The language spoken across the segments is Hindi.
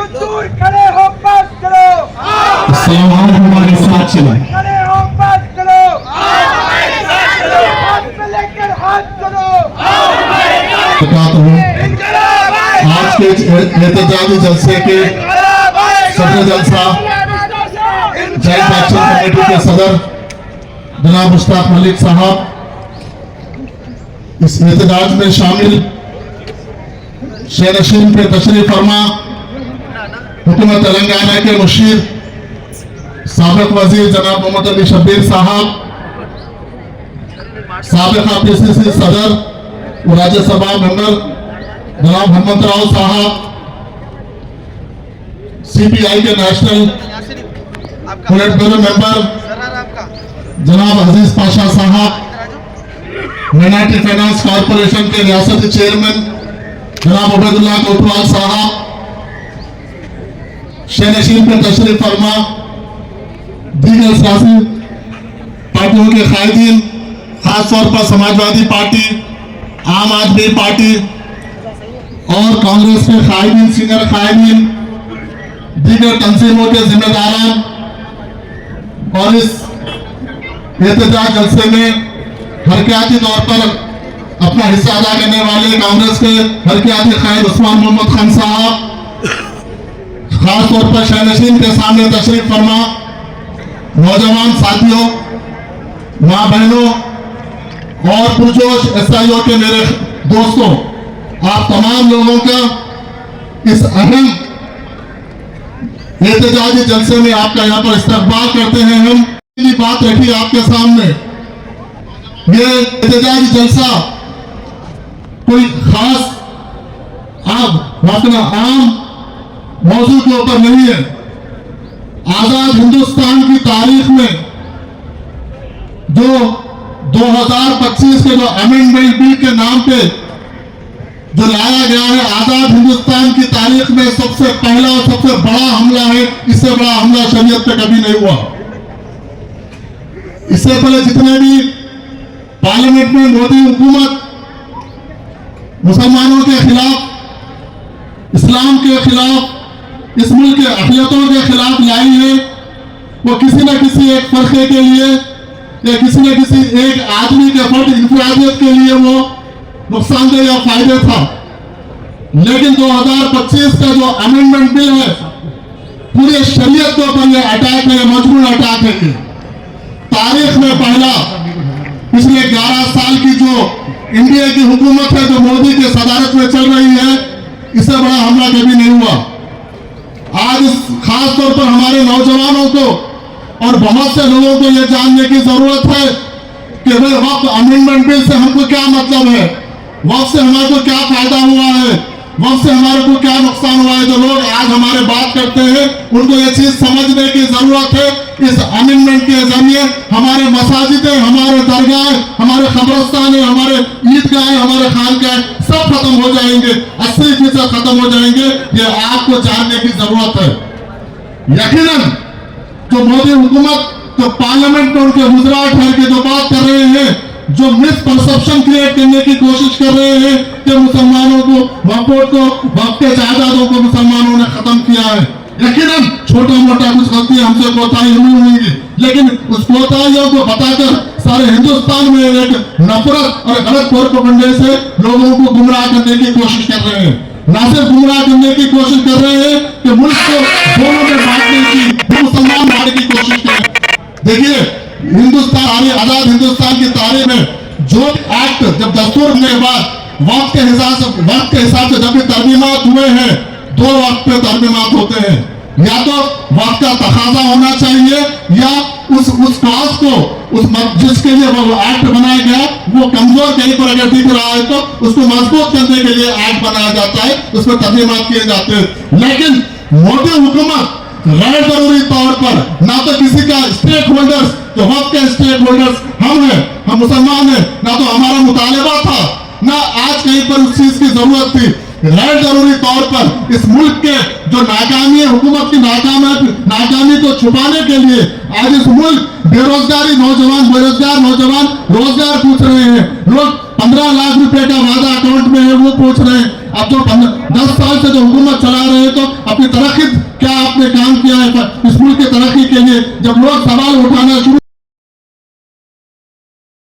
मजदूर खड़े हो पास करो, हमारे साथ चले, खड़े हो पास करो, हाथ पे लेकर हाथ करो। आज के एहतजाजी जलसे के सदर जलसा जॉइंट एक्शन कमेटी के सदर जनाब मुश्ताक मलिक साहब, इस एहतजाज में शामिल शेरनशीन पे तशरीफ फरमा हुकूमत तेलंगाना के मुशीर साबिक वजीर जनाब मोहम्मद अली शब्बीर साहब, साबिका पीसीसी सदर और राज्यसभा मेंबर जनाब हेमंत राव साहब, सीपीआई के नेशनल पोलिट ब्यूरो मेंबर जनाब अजीज पाशा साहब, माइनॉरिटी फाइनेंस कॉर्पोरेशन के रियासती चेयरमैन जनाब उबैदुल्लाह कोतवाल साहब, शेरनशीन पे तशरीफ फरमा दीगर सियासी पार्टियों के कायदीन, खासतौर पर समाजवादी पार्टी, आम आदमी पार्टी और कांग्रेस के कायदीन, सीनियर कायदीन, दीगर तंजीमों के जिम्मेदारान और इस एहतजाज जलसे में हरकयाती तौर पर अपना हिस्सा अदा करने वाले कांग्रेस के हरकयाती कायद उस्मान मोहम्मद खान साहब, खासतौर पर शेरनशीन के सामने तशरीफ फरमा नौजवान साथियों, माँ बहनों और पुरजोश एसआईओ के मेरे दोस्तों, आप तमाम लोगों का इस अहम एहतजाजी जलसे में आपका यहाँ पर इस्तकबाल करते हैं। हम बात रखी आपके सामने, ये एहतजाजी जलसा कोई खास आम मौजू के ऊपर नहीं है। आजाद हिंदुस्तान की तारीख में जो 2025 के जो अमेंडमेंट बिल के नाम पे जो लाया गया है, आजाद हिंदुस्तान की तारीख में सबसे पहला और सबसे बड़ा हमला है। इससे बड़ा हमला शरीयत पे कभी नहीं हुआ। इससे पहले जितने भी पार्लियामेंट में मोदी हुकूमत मुसलमानों के खिलाफ, इस्लाम के खिलाफ, इस मुल्क के अक़लियतों के खिलाफ लाई है, वो किसी न किसी एक फर्के के लिए या किसी न किसी एक आदमी के फर्द इंफरादियत के लिए वो नुकसानदेह या फायदे था। लेकिन 2025 का जो अमेंडमेंट बिल है, पूरे शरीयत के ऊपर ये अटैक है, मजबूर अटैक है। ये तारीख में पहला पिछले 11 साल की जो इंडिया की हुकूमत है, जो मोदी के सदारत में चल रही है, इससे बड़ा हमला कभी नहीं हुआ। आज खास तौर पर हमारे नौजवानों को और बहुत से लोगों को यह जानने की जरूरत है कि भाई वक्त अमेंडमेंट बिल से हमको क्या मतलब है, वक्त से हमारे को क्या फायदा हुआ है, वक्त से हमारे को क्या नुकसान हुआ है। जो लोग आज हमारे बात करते हैं, उनको ये चीज समझने की जरूरत है। इस अमेंडमेंट के जरिए हमारे मसाजिदें, हमारे दरगाह, हमारे कब्रिस्तान, हमारे ईदगाह, हमारे खानगाह सब खत्म हो जाएंगे, 80% खत्म हो जाएंगे। ये आपको जानने की जरूरत है। यकीनन जो मोदी हुकूमत जो पार्लियामेंट में उनके गुजरात ठहर के जो बात कर रहे हैं, जो मिसपरसेप्शन क्रिएट करने की कोशिश कर रहे हैं कि मुसलमानों को वक्फ को, वक्फ के जायदादों को मुसलमानों ने खत्म किया है। यकीनन छोटा मोटा कुछ गलती हमसे कोताही हुई होंगी, लेकिन उस कोताहियों को बताकर सारे हिंदुस्तान में एक नफरत और गलत प्रोपेगेंडा से लोगों को गुमराह करने की कोशिश कर रहे हैं। ना सिर्फ गुमराह करने की कोशिश कर रहे हैं कि मुल्क को दोनों में बांटने की, मुसलमान बांटने की कोशिश कर रहे हैं। देखिए, हिंदुस्तान, आजाद हिंदुस्तान की तारीख में जो एक्ट जब दस्तूर के बाद वक्त के हिसाब से जब भी तरमीमात हुए हैं, 2 वक्त पे तरमीमात होते हैं। या तो वक्त का तकाजा होना चाहिए, या उस क्लास को, उस जिसके लिए वो एक्ट बनाया गया, वो कमजोर कहीं पर अगर दिख रहा है तो उसको मजबूत करने के लिए एक्ट बनाया जाता है, उसमें तरमीमात किए जाते हैं। लेकिन मोदी हुकूमत गैर जरूरी तौर पर ना तो किसी का स्टेक होल्डर्स, जो वक्त के स्टेक होल्डर्स हम हैं, हम मुसलमान हैं, ना तो हमारा मुतालिबा था, ना आज कहीं पर उस चीज की जरूरत थी। गैर जरूरी तौर पर इस मुल्क के जो नाकामी है, हुकूमत की नाकामी को छुपाने के लिए आज इस मुल्क बेरोजगार नौजवान रोजगार पूछ रहे हैं। लोग 15 लाख रुपए का वादा अकाउंट में है वो पूछ रहे हैं। अब जो 10 साल से जो हुकूमत चला रहे हैं तो अपनी तरक्की क्या आपने काम किया है इस मुल्क की तरक्की के लिए? जब लोग सवाल उठाना शुरू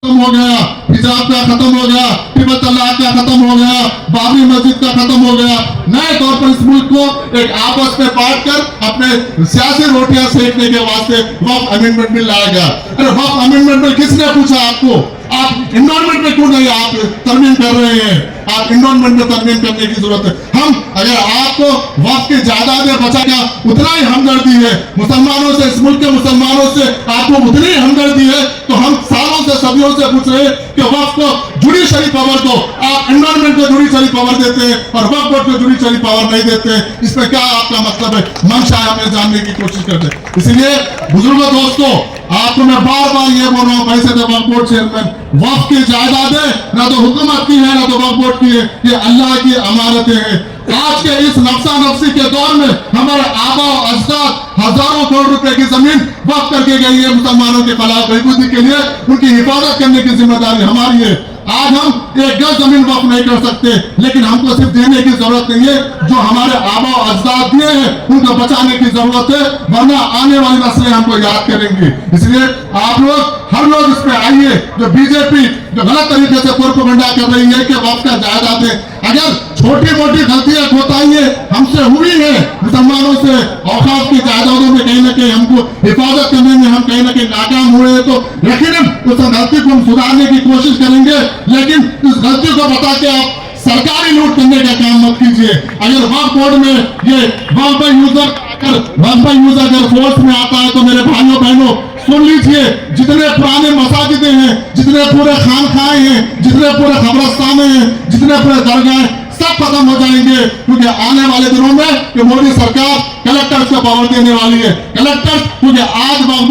हो गया, हिजाब का खत्म हो गया, ट्रिपल तलाक का खत्म हो गया, बाबरी मस्जिद का खत्म हो गया, नए तौर पर इस मुल्क को एक आपस में बांट कर अपने सियासी रोटियां सेकने के वास्ते वक्फ अमेंडमेंट बिल लाया गया। अरे वक्फ अमेंडमेंट बिल किसने पूछा आपको? आप इन्वायरमेंट में क्यों नहीं आप तरमीम कर रहे हैं? आप इन्वायरमेंट में तरमीम करने की जरूरत है। हम अगर आपको वक्फ की जायदादें बचाना उतना ही हमदर्दी है मुसलमानों से, इस मुल्क के मुसलमानों से आपको उतनी ही हमदर्दी है, तो हम सालों से सदियों से पूछ रहे हैं कि वक्फ को जुडिशरी पावर दो। आप इन्वायरमेंट को जुडिशरी पावर देते हैं और वक्फ बोर्ड को जुडिशरी पावर नहीं देते हैं। इसमें क्या आपका मतलब है? मंशा हमें जानने की कोशिश करते हैं। इसलिए बुजुर्गों, दोस्तों, आपको मैं बार बार ये बोल रहा हूँ, पैसे थे वक्फ बोर्ड चेयरमैन, वक्फ की जायदादें ना तो हुकूमत की है ना तो वक्फ बोर्ड की है, ये अल्लाह की अमानतें हैं। आज के इस नफसा नफसी के दौर में हमारे आबा अजदाद हजारों करोड़ रुपए की जमीन वक्फ करके गई है मुसलमानों के खिलाफ बहबूदी के लिए। उनकी हिफाजत करने की जिम्मेदारी हमारी है। आज हम एक गज जमीन वक्फ नहीं कर सकते, लेकिन हमको सिर्फ देने की जरूरत नहीं है, जो हमारे आबा अजदाद दिए हैं उनको बचाने की जरूरत है, वरना आने वाली नस्लें हमको याद करेंगी। इसलिए आप लोग, हर लोग इसमें आइए। जो बीजेपी जो गलत तरीके से प्रोपेगेंडा कर रही है कि वक्फ का जायदाद है, अगर छोटी मोटी गलतियां कोताहियां हमसे हुई है मुसलमानों से, औकाफ की जायदादों में कहीं ना कहीं हमको हिफाजत करने में हम कहीं ना कहीं नाकाम हुए हैं, तो यकीनन उस गलती को हम सुधारने की कोशिश करेंगे। लेकिन इस गलती को बता के आप सरकारी लूट करने का काम मत कीजिए। अगर वक्फ बोर्ड में ये वक्फ यूजर अगर फोर्स में आता है तो मेरे भाइयों बहनों सुन लीजिए, जितने पुराने मसाजिदें हैं, जितने पूरे खानखाए हैं, जितने पूरे खबरस्ताने हैं, जितने पूरे दरगाह सब खत्म हो जाएंगे, क्योंकि आने वाले दिनों में कि मोदी सरकार कलेक्टर्स को पावर देने वाली है। कलेक्टर्स, क्योंकि आज वक्फ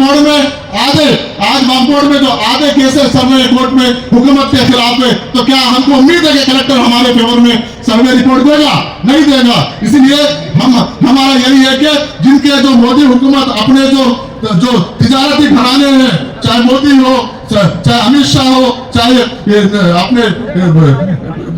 बोर्ड में जो आधे केसेस चल रहे हैं कोर्ट में हुकूमत के खिलाफ है, तो क्या हमको उम्मीद है कि कलेक्टर हमारे फेवर में सर्वे रिपोर्ट देगा? नहीं देगा। इसलिए हमारा यही है कि जिनके जो मोदी हुकूमत अपने जो तिजारती घराने हैं, चाहे मोदी हो, चाहे अमित शाह हो, चाहे अपने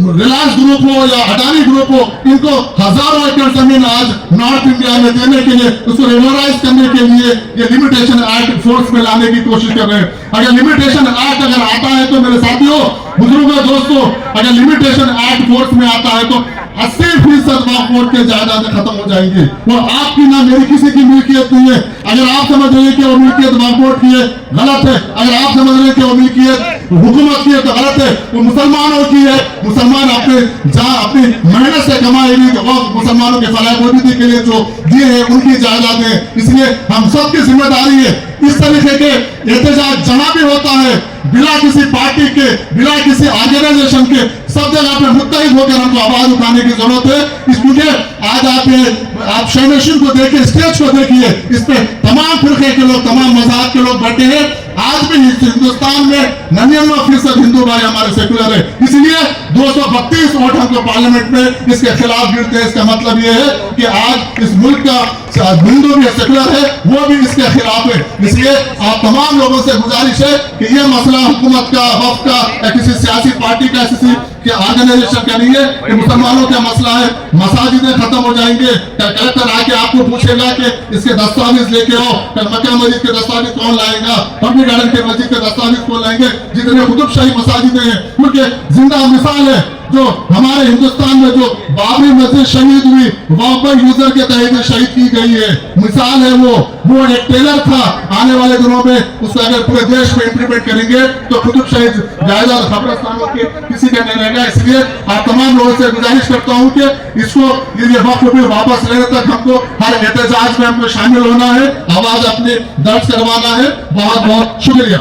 रिलायंस ग्रुप हो या अडानी ग्रुप हो, इनको हजारों एकड़ जमीन आज नॉर्थ इंडिया में देने के लिए, उसको रेगुलराइज करने के लिए ये लिमिटेशन एक्ट फोर्स में लाने की कोशिश कर रहे हैं। अगर लिमिटेशन एक्ट अगर आता है तो मेरे साथियों, बुजुर्गों, दोस्तों, अगर लिमिटेशन एक्ट फोर्स में आता है तो 80% वक्फ बोर्ड के जायदादें खत्म हो जाएंगी। वो आपकी ना मेरी किसी की मिल्कियत नहीं है। अगर आप समझ रहे हैं कि वो मिल्कियत वक्फ बोर्ड की है, गलत है। अगर आप समझ रहे हैं कि वो मिल्कियत हुकूमत की है तो गलत है। वो मुसलमानों की है। मुसलमान अपनी मेहनत से कमाई हुई वक्फ मुसलमानों के फलाह के लिए जो दिए हैं उनकी जायदादें। इसलिए हम सबकी जिम्मेदारी है इस तरीके के एहतजाज जहां भी होता है, बिना किसी पार्टी के, बिना किसी ऑर्गेनाइजेशन के, सब जगह पे मुत्तहिद होकर हमको आवाज उठाने की जरूरत है। इसलिए आज आप शेमेशन को देखिए, स्टेज को देखिए, इस पे तमाम फिरके के लोग, तमाम मज़हब के लोग बैठे हैं। आज भी हिंदुस्तान में 99% हिंदू भाई हमारे सेकुलर है। इसलिए 232 वोट हमको पार्लियामेंट में इसके खिलाफ गिरते हैं। इसका मतलब ये है कि आज इस मुल्क का हिंदू भी सेकुलर है, वो भी इसके खिलाफ है। इसलिए आप तमाम लोगों से गुजारिश है कि ये मसला हुकूमत का, वक्फ का या किसी सियासी पार्टी का, किसी के ऑर्गेनाइजेशन का नहीं है, कि मुसलमानों का मसला है। मसाजिदें खत्म हो जाएंगे, कलेक्टर आके आपको पूछेगा कि इसके दस्तावेज लेके आओ, मक्का मस्जिद के दस्तावेज कौन लाएगा, पब्लिक गार्डन के मस्जिद के दस्तावेज कौन लाएंगे, जितने कुतुबशाही मसाजिदें हैं। क्योंकि जिंदा मिसाल है जो हमारे हिंदुस्तान में जो बाबरी मस्जिद शहीद हुई, वक्फ यूजर के तहत शहीद की गई है, मिसाल है। वो एक टेलर था। आने वाले दिनों में उसको अगर पूरे देश में इंप्लीमेंट करेंगे तो कुतुबशाही जायदाद खबरस्तानों के किसी का नहीं रहेगा। इसलिए आप तमाम लोगों से गुजारिश करता हूँ कि इसको ये वक्फ बिल वापस लेने तक हमको हर एहतजाज में हमको शामिल होना है, आवाज अपनी दर्ज करवाना है। बहुत बहुत शुक्रिया।